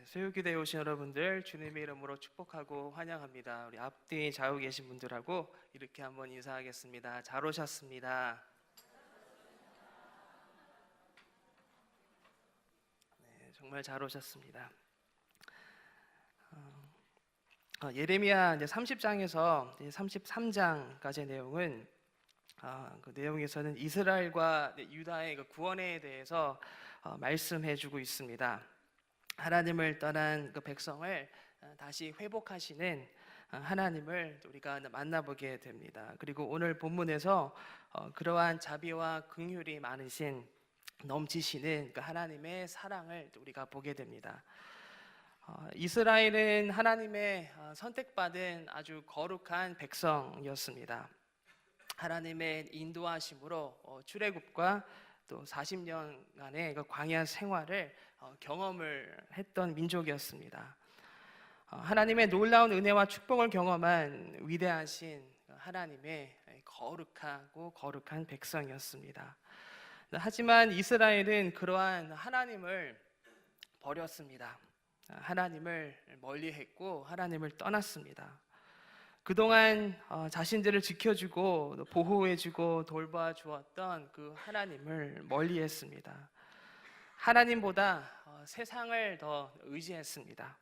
소유교대에 오신 여러분들 주님의 이름으로 축복하고 환영합니다. 우리 앞뒤 좌우 계신 분들하고 이렇게 한번 인사하겠습니다. 잘 오셨습니다. 네, 정말 잘 오셨습니다. 예레미야 이제 30장에서 33장까지의 내용은 그 내용에서는 이스라엘과 유다의 그 구원에 대해서 말씀해주고 있습니다. 하나님을 떠난 그 백성을 다시 회복하시는 하나님을 우리가 만나보게 됩니다. 그리고 오늘 본문에서 그러한 자비와 긍휼이 많으신 넘치시는 그 하나님의 사랑을 우리가 보게 됩니다. 이스라엘은 하나님의 선택받은 아주 거룩한 백성이었습니다. 하나님의 인도하심으로 출애굽과 또 40년간의 그 광야 생활을 경험을 했던 민족이었습니다. 하나님의 놀라운 은혜와 축복을 경험한 위대하신 하나님의 거룩하고 거룩한 백성이었습니다. 하지만 이스라엘은 그러한 하나님을 버렸습니다. 하나님을 멀리했고 하나님을 떠났습니다. 그동안 자신들을 지켜주고 보호해주고 돌봐주었던 그 하나님을 멀리했습니다. 하나님보다 세상을 더 의지했습니다.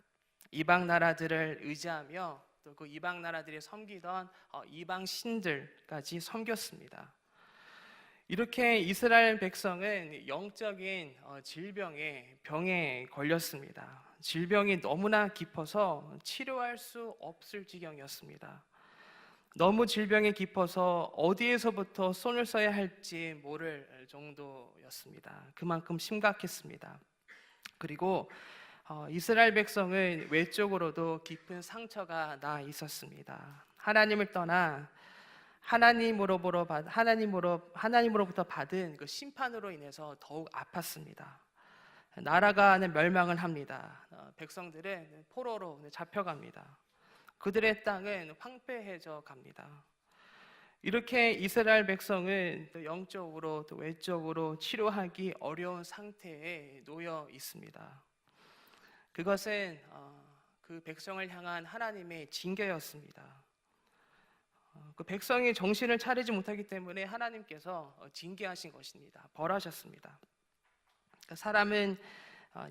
이방 나라들을 의지하며 또 그 이방 나라들이 섬기던 이방 신들까지 섬겼습니다. 이렇게 이스라엘 백성은 영적인 병에 걸렸습니다. 질병이 너무나 깊어서 치료할 수 없을 지경이었습니다. 너무 질병이 깊어서 어디에서부터 손을 써야 할지 모를 정도였습니다. 그만큼 심각했습니다. 그리고 이스라엘 백성은 외적으로도 깊은 상처가 나 있었습니다. 하나님을 떠나 하나님으로부터 받은 그 심판으로 인해서 더욱 아팠습니다. 나라가 멸망을 합니다. 백성들은 포로로 잡혀갑니다. 그들의 땅은 황폐해져 갑니다. 이렇게 이스라엘 백성은 또 영적으로 또 외적으로 치료하기 어려운 상태에 놓여 있습니다. 그것은 그 백성을 향한 하나님의 징계였습니다. 그 백성이 정신을 차리지 못하기 때문에 하나님께서 징계하신 것입니다. 벌하셨습니다. 사람은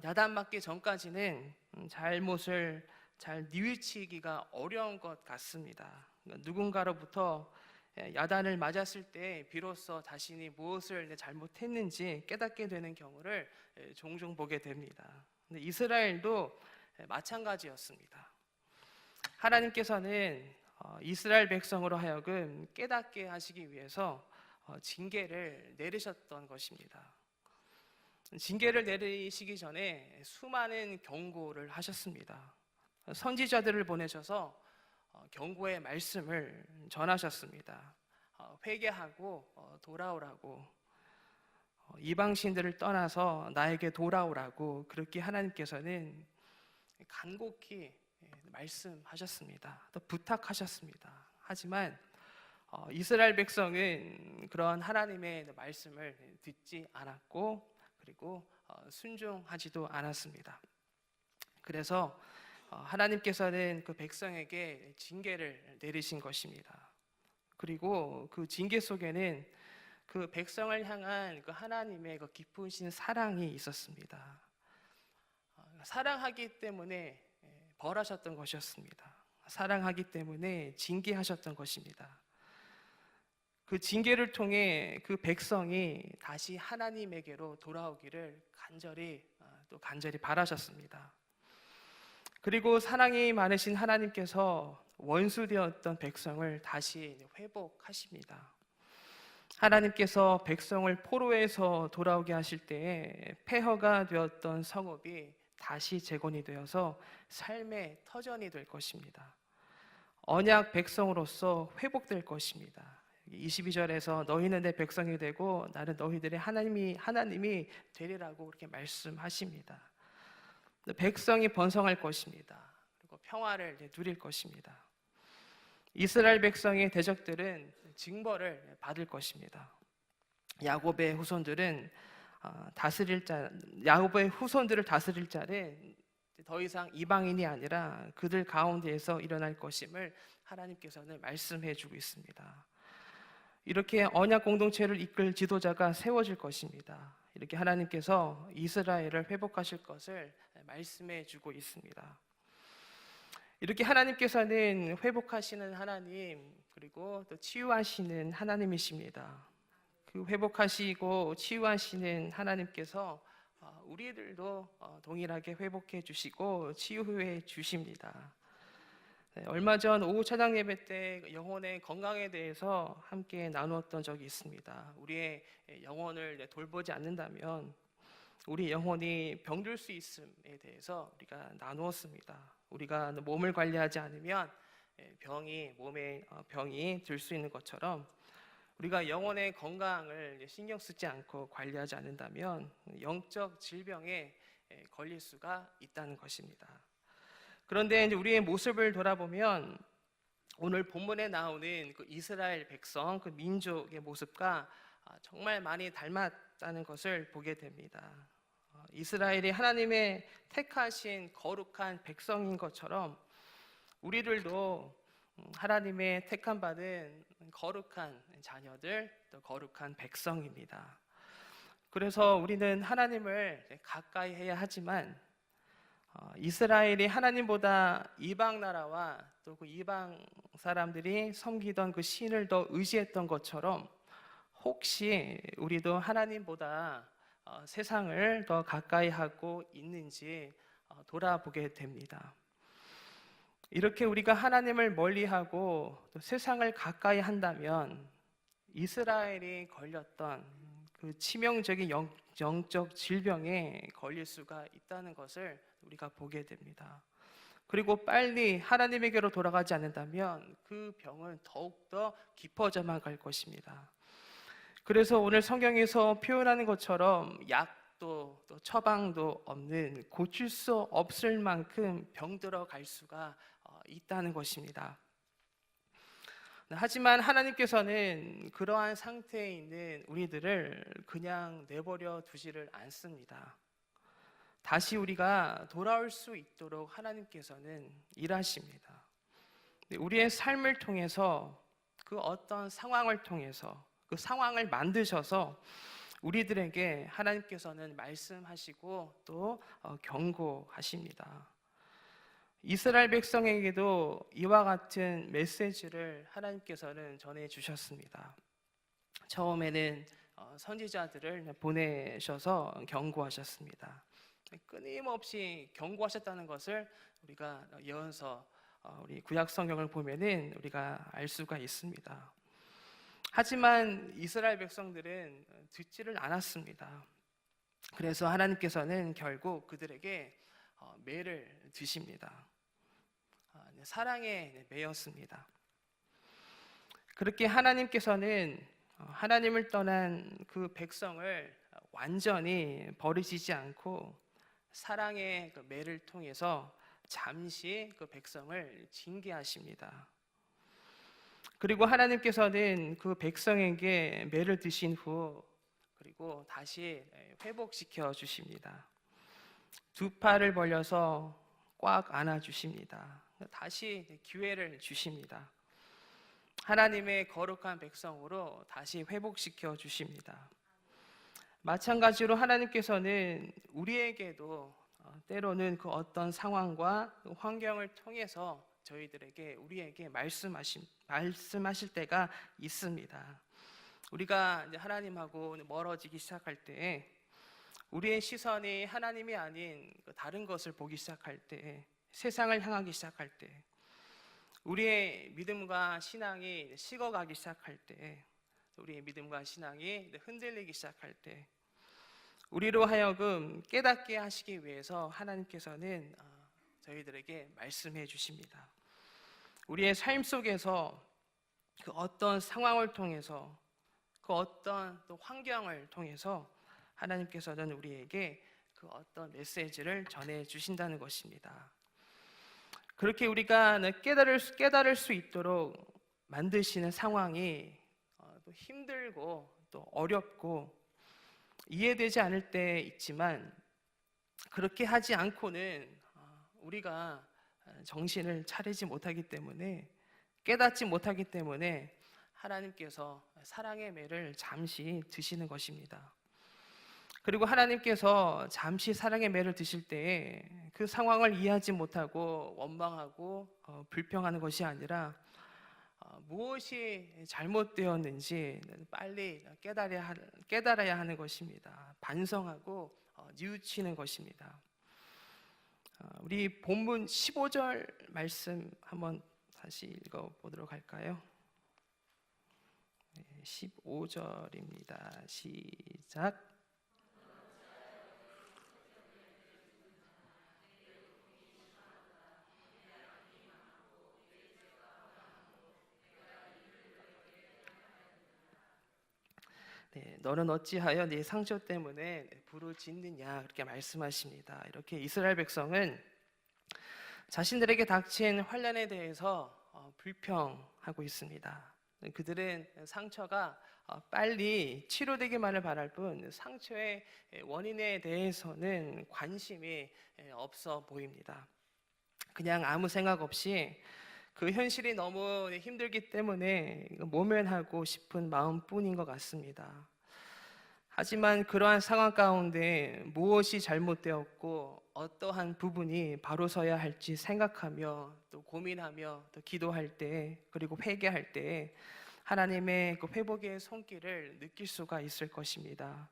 야단맞기 전까지는 잘못을 잘 뉘우치기가 어려운 것 같습니다. 누군가로부터 야단을 맞았을 때 비로소 자신이 무엇을 잘못했는지 깨닫게 되는 경우를 종종 보게 됩니다. 근데 이스라엘도 마찬가지였습니다. 하나님께서는 이스라엘 백성으로 하여금 깨닫게 하시기 위해서 징계를 내리셨던 것입니다. 징계를 내리시기 전에 수많은 경고를 하셨습니다. 선지자들을 보내셔서 경고의 말씀을 전하셨습니다. 회개하고 돌아오라고, 이방신들을 떠나서 나에게 돌아오라고 그렇게 하나님께서는 간곡히 말씀하셨습니다. 또 부탁하셨습니다. 하지만 이스라엘 백성은 그런 하나님의 말씀을 듣지 않았고 그리고 순종하지도 않았습니다. 그래서 하나님께서는 그 백성에게 징계를 내리신 것입니다. 그리고 그 징계 속에는 그 백성을 향한 그 하나님의 그 깊으신 사랑이 있었습니다. 사랑하기 때문에 벌하셨던 것이었습니다. 사랑하기 때문에 징계하셨던 것입니다. 그 징계를 통해 그 백성이 다시 하나님에게로 돌아오기를 간절히 바라셨습니다. 그리고 사랑이 많으신 하나님께서 원수되었던 백성을 다시 회복하십니다. 하나님께서 백성을 포로에서 돌아오게 하실 때에 폐허가 되었던 성읍이 다시 재건이 되어서 삶의 터전이 될 것입니다. 언약 백성으로서 회복될 것입니다. 22절에서 너희는 내 백성이 되고 나는 너희들의 하나님이 되리라고 그렇게 말씀하십니다. 백성이 번성할 것입니다. 그리고 평화를 누릴 것입니다. 이스라엘 백성의 대적들은 징벌을 받을 것입니다. 야곱의 후손들을 다스릴 자는 더 이상 이방인이 아니라 그들 가운데에서 일어날 것임을 하나님께서는 말씀해 주고 있습니다. 이렇게 언약 공동체를 이끌 지도자가 세워질 것입니다. 이렇게 하나님께서 이스라엘을 회복하실 것을 말씀해 주고 있습니다. 이렇게 하나님께서는 회복하시는 하나님, 그리고 또 치유하시는 하나님이십니다. 그 회복하시고 치유하시는 하나님께서 우리들도 동일하게 회복해 주시고 치유해 주십니다. 얼마 전 오후 찬양 예배 때 영혼의 건강에 대해서 함께 나누었던 적이 있습니다. 우리의 영혼을 돌보지 않는다면 우리 영혼이 병들 수 있음에 대해서 우리가 나누었습니다. 우리가 몸을 관리하지 않으면 몸에 병이 들 수 있는 것처럼 우리가 영혼의 건강을 신경 쓰지 않고 관리하지 않는다면 영적 질병에 걸릴 수가 있다는 것입니다. 그런데 이제 우리의 모습을 돌아보면 오늘 본문에 나오는 그 이스라엘 백성, 그 민족의 모습과 정말 많이 닮았다는 것을 보게 됩니다. 이스라엘이 하나님의 택하신 거룩한 백성인 것처럼 우리들도 하나님의 택함 받은 거룩한 자녀들, 또 거룩한 백성입니다. 그래서 우리는 하나님을 가까이 해야 하지만 이스라엘이 하나님보다 이방 나라와 또 그 이방 사람들이 섬기던 그 신을 더 의지했던 것처럼 혹시 우리도 하나님보다 세상을 더 가까이 하고 있는지 돌아보게 됩니다. 이렇게 우리가 하나님을 멀리하고 또 세상을 가까이 한다면 이스라엘이 걸렸던 그 치명적인 영적 질병에 걸릴 수가 있다는 것을 우리가 보게 됩니다. 그리고 빨리 하나님에게로 돌아가지 않는다면 그 병은 더욱더 깊어져만 갈 것입니다. 그래서 오늘 성경에서 표현하는 것처럼 약도 또 처방도 없는 고칠 수 없을 만큼 병들어 갈 수가 있다는 것입니다. 하지만 하나님께서는 그러한 상태에 있는 우리들을 그냥 내버려 두지를 않습니다. 다시 우리가 돌아올 수 있도록 하나님께서는 일하십니다. 우리의 삶을 통해서 그 어떤 상황을 통해서 그 상황을 만드셔서 우리들에게 하나님께서는 말씀하시고 또 경고하십니다. 이스라엘 백성에게도 이와 같은 메시지를 하나님께서는 전해주셨습니다. 처음에는 선지자들을 보내셔서 경고하셨습니다. 끊임없이 경고하셨다는 것을 우리가 예언서, 우리 구약 성경을 보면은 우리가 알 수가 있습니다. 하지만 이스라엘 백성들은 듣지를 않았습니다. 그래서 하나님께서는 결국 그들에게 매를 드십니다. 사랑에 매였습니다. 그렇게 하나님께서는 하나님을 떠난 그 백성을 완전히 버리시지 않고 사랑의 그 매를 통해서 잠시 그 백성을 징계하십니다. 그리고 하나님께서는 그 백성에게 매를 드신 후 그리고 다시 회복시켜 주십니다. 두 팔을 벌려서 꽉 안아 주십니다. 다시 기회를 주십니다. 하나님의 거룩한 백성으로 다시 회복시켜 주십니다. 마찬가지로 하나님께서는 우리에게도 때로는 그 어떤 상황과 그 환경을 통해서 우리에게 말씀하실 때가 있습니다. 우리가 이제 하나님하고 멀어지기 시작할 때, 우리의 시선이 하나님이 아닌 다른 것을 보기 시작할 때, 세상을 향하기 시작할 때, 우리의 믿음과 신앙이 식어가기 시작할 때, 우리의 믿음과 신앙이 흔들리기 시작할 때, 우리로 하여금 깨닫게 하시기 위해서 하나님께서는 저희들에게 말씀해 주십니다. 우리의 삶 속에서 그 어떤 상황을 통해서, 그 어떤 또 환경을 통해서 하나님께서는 우리에게 그 어떤 메시지를 전해 주신다는 것입니다. 그렇게 우리가 깨달을 수 있도록 만드시는 상황이 또 힘들고 또 어렵고 이해되지 않을 때 있지만, 그렇게 하지 않고는 우리가 정신을 차리지 못하기 때문에, 깨닫지 못하기 때문에 하나님께서 사랑의 매를 잠시 드시는 것입니다. 그리고 하나님께서 잠시 사랑의 매를 드실 때에 그 상황을 이해하지 못하고 원망하고 불평하는 것이 아니라 무엇이 잘못되었는지 빨리 깨달아야 하는 것입니다. 반성하고 뉘우치는 것입니다. 우리 본문 15절 말씀 한번 다시 읽어보도록 할까요? 15절입니다. 시작. 네, 너는 어찌하여 네 상처 때문에 부르짖느냐, 그렇게 말씀하십니다. 이렇게 이스라엘 백성은 자신들에게 닥친 환난에 대해서 불평하고 있습니다. 그들은 상처가 빨리 치료되기만을 바랄 뿐 상처의 원인에 대해서는 관심이 없어 보입니다. 그냥 아무 생각 없이 그 현실이 너무 힘들기 때문에 모면하고 싶은 마음뿐인 것 같습니다. 하지만 그러한 상황 가운데 무엇이 잘못되었고 어떠한 부분이 바로 서야 할지 생각하며 또 고민하며 또 기도할 때, 그리고 회개할 때 하나님의 그 회복의 손길을 느낄 수가 있을 것입니다.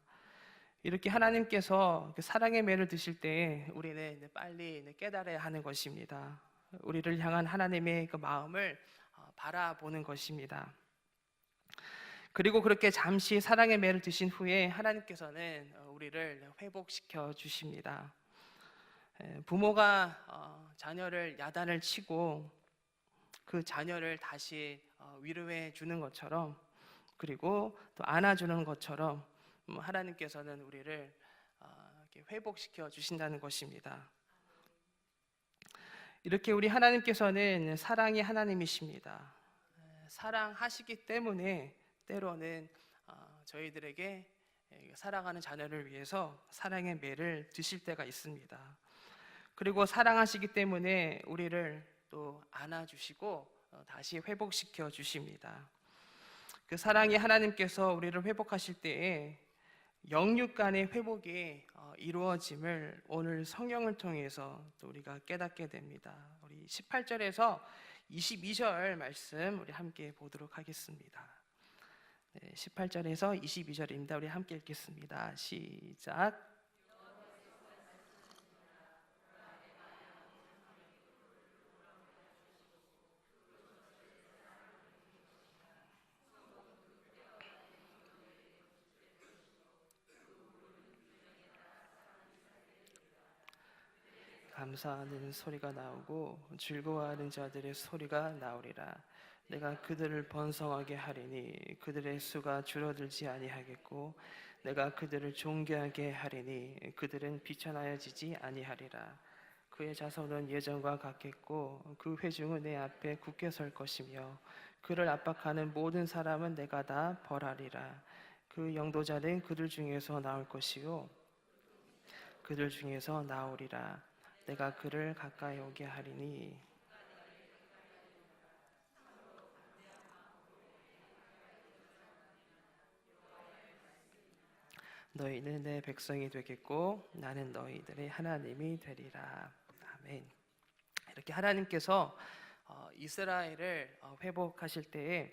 이렇게 하나님께서 그 사랑의 매를 드실 때 우리는 빨리 깨달아야 하는 것입니다. 우리를 향한 하나님의 그 마음을 바라보는 것입니다. 그리고 그렇게 잠시 사랑의 매를 드신 후에 하나님께서는 우리를 회복시켜 주십니다. 부모가 자녀를 야단을 치고 그 자녀를 다시 위로해 주는 것처럼, 그리고 또 안아주는 것처럼 하나님께서는 우리를 회복시켜 주신다는 것입니다. 이렇게 우리 하나님께서는 사랑이 하나님이십니다. 사랑하시기 때문에 때로는 저희들에게 사랑하는 자녀를 위해서 사랑의 매를 드실 때가 있습니다. 그리고 사랑하시기 때문에 우리를 또 안아주시고 다시 회복시켜 주십니다. 그 사랑이 하나님께서 우리를 회복하실 때에 영육 간의 회복이 이루어짐을 오늘 성경을 통해서 또 우리가 깨닫게 됩니다. 우리 18절에서 22절 말씀 우리 함께 보도록 하겠습니다. 18절에서 22절입니다. 우리 함께 읽겠습니다. 시작. 감사하는 소리가 나오고 즐거워하는 자들의 소리가 나오리라. 내가 그들을 번성하게 하리니 그들의 수가 줄어들지 아니하겠고 내가 그들을 존귀하게 하리니 그들은 비천하여지지 아니하리라. 그의 자손은 예전과 같겠고 그 회중은 내 앞에 굳게 설 것이며 그를 압박하는 모든 사람은 내가 다 벌하리라. 그 영도자는 그들 중에서 나올 것이요 그들 중에서 나오리라. 내가 그를 가까이 오게 하리니 너희는 내 백성이 되겠고 나는 너희들의 하나님이 되리라. 아멘. 이렇게 하나님께서 이스라엘을 회복하실 때에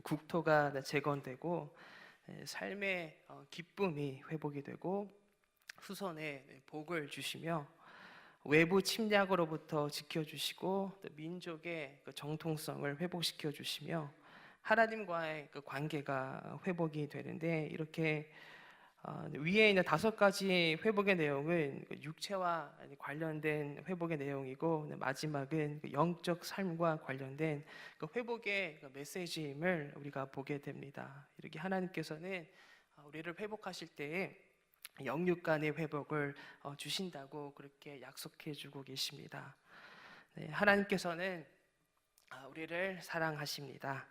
국토가 재건되고 삶의 기쁨이 회복이 되고 후손에 복을 주시며 외부 침략으로부터 지켜주시고 또 민족의 그 정통성을 회복시켜 주시며 하나님과의 그 관계가 회복이 되는데, 이렇게 위에 있는 5가지 회복의 내용은 육체와 관련된 회복의 내용이고 마지막은 영적 삶과 관련된 그 회복의 메시지임을 우리가 보게 됩니다. 이렇게 하나님께서는 우리를 회복하실 때에 영육 간의 회복을 주신다고 그렇게 약속해 주고 계십니다. 네, 하나님께서는 우리를 사랑하십니다.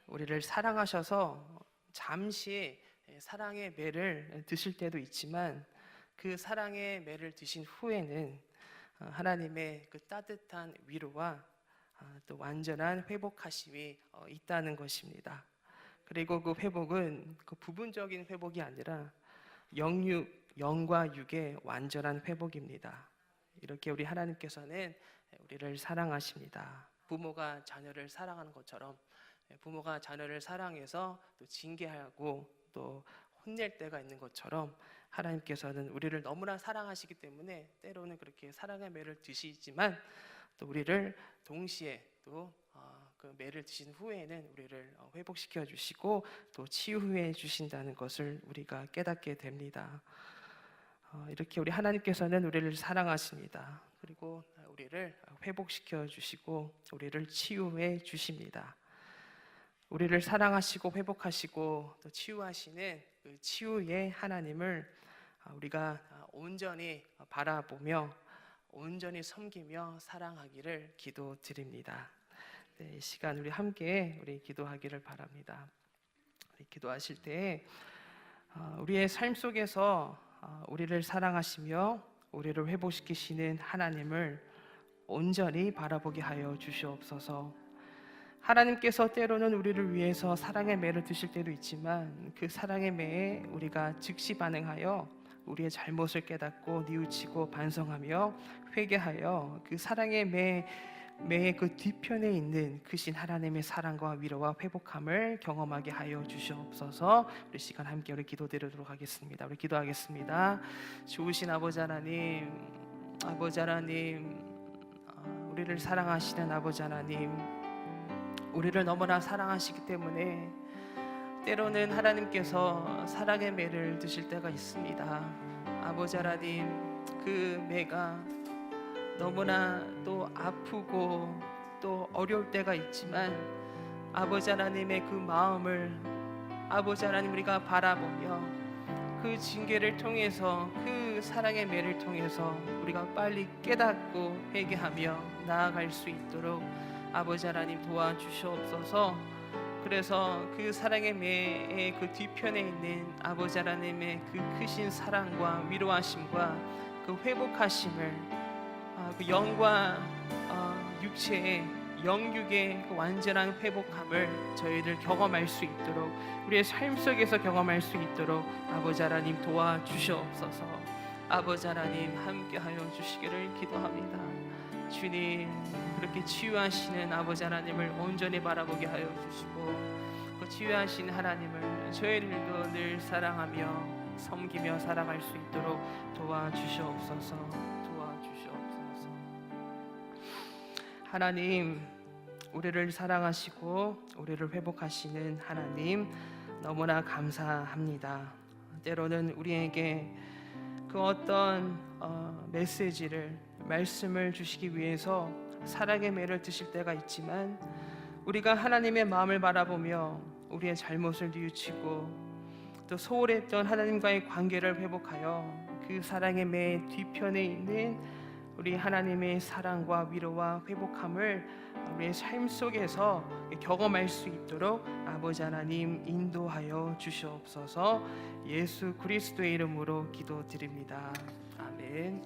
우리를 사랑하셔서 잠시 사랑의 매를 드실 때도 있지만 그 사랑의 매를 드신 후에는 하나님의 그 따뜻한 위로와 또 완전한 회복하심이 있다는 것입니다. 그리고 그 회복은 그 부분적인 회복이 아니라 영과 육의 완전한 회복입니다. 이렇게 우리 하나님께서는 우리를 사랑하십니다. 부모가 자녀를 사랑하는 것처럼 부모가 자녀를 사랑해서 또 징계하고 또 혼낼 때가 있는 것처럼 하나님께서는 우리를 너무나 사랑하시기 때문에 때로는 그렇게 사랑의 매를 드시지만 또 우리를 동시에 또 그 매를 드신 후에는 우리를 회복시켜 주시고 또 치유해 주신다는 것을 우리가 깨닫게 됩니다. 이렇게 우리 하나님께서는 우리를 사랑하십니다. 그리고 우리를 회복시켜 주시고 우리를 치유해 주십니다. 우리를 사랑하시고 회복하시고 또 치유하시는 그 치유의 하나님을 우리가 온전히 바라보며 온전히 섬기며 사랑하기를 기도드립니다. 네, 이 시간 우리 함께 기도하기를 바랍니다. 우리 기도하실 때 우리의 삶 속에서 우리를 사랑하시며 우리를 회복시키시는 하나님을 온전히 바라보게 하여 주시옵소서. 하나님께서 때로는 우리를 위해서 사랑의 매를 드실 때도 있지만 그 사랑의 매에 우리가 즉시 반응하여 우리의 잘못을 깨닫고 뉘우치고 반성하며 회개하여 그 사랑의 매의 그 뒤편에 있는 크신 하나님의 사랑과 위로와 회복함을 경험하게 하여 주시옵소서. 우리 시간 함께 우리 기도드리도록 하겠습니다. 우리 기도하겠습니다. 좋으신 아버지 하나님, 우리를 사랑하시는 아버지 하나님, 우리를 너무나 사랑하시기 때문에 때로는 하나님께서 사랑의 매를 드실 때가 있습니다. 아버지 하나님, 그 매가 너무나 또 아프고 또 어려울 때가 있지만 아버지 하나님의 그 마음을 아버지 하나님 우리가 바라보며 그 징계를 통해서 그 사랑의 매를 통해서 우리가 빨리 깨닫고 회개하며 나아갈 수 있도록 아버지 하나님 도와주시옵소서. 그래서 그 사랑의 매의 그 뒤편에 있는 아버지 하나님의 그 크신 사랑과 위로하심과 그 회복하심을 그 영과 육체의 영육의 그 완전한 회복함을 저희들 경험할 수 있도록 우리의 삶 속에서 경험할 수 있도록 아버지 하나님 도와주시옵소서. 아버지 하나님 함께하여 주시기를 기도합니다. 주님, 그렇게 치유하시는 아버지 하나님을 온전히 바라보게 하여 주시고 그 치유하신 하나님을 저희들도 늘 사랑하며 섬기며 살아갈 수 있도록 도와주시옵소서. 하나님, 우리를 사랑하시고 우리를 회복하시는 하나님 너무나 감사합니다. 때로는 우리에게 그 어떤 메시지를 말씀을 주시기 위해서 사랑의 매를 드실 때가 있지만 우리가 하나님의 마음을 바라보며 우리의 잘못을 뉘우치고 또 소홀했던 하나님과의 관계를 회복하여 그 사랑의 매 뒤편에 있는 우리 하나님의 사랑과 위로와 회복함을 우리의 삶 속에서 경험할 수 있도록 아버지 하나님 인도하여 주시옵소서. 예수 그리스도의 이름으로 기도드립니다. 아멘.